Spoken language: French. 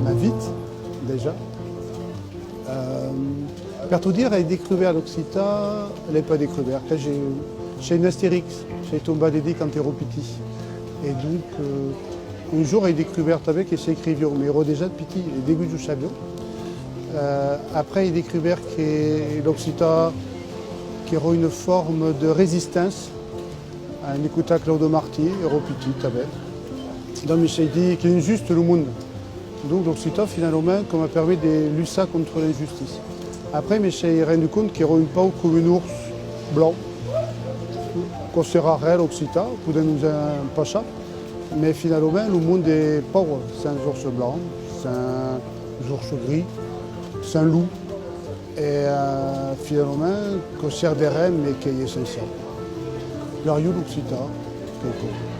On a vite, déjà. Pertaudir est découvert l'Occitan, elle n'est pas découverte. Là, j'ai une Astérix, j'ai tombé des quand t'es petit. Et donc, un jour, elle est découverte avec et c'est écrivion, mais il déjà de petit, les débuts du chavion. Après, il est découvert que l'Occitan qui aura une forme de résistance. On écouta Claude Marty, héros petit, avec. Donc, il s'est dit qu'il est injuste le monde. Donc, l'Occitan, finalement, comme a permis de lutter contre l'injustice. Après, je me suis rendu compte qu'il y aurait une peau comme un ours blanc, qu'on sera réel l'Occitan, pour nous un pacha. Mais finalement, le monde est pauvre. C'est un ours blanc, c'est un ours gris, c'est un loup. Et finalement, qu'on sert des reines, mais qui est essentiel. L'Ariou l'Occitan, quelque chose.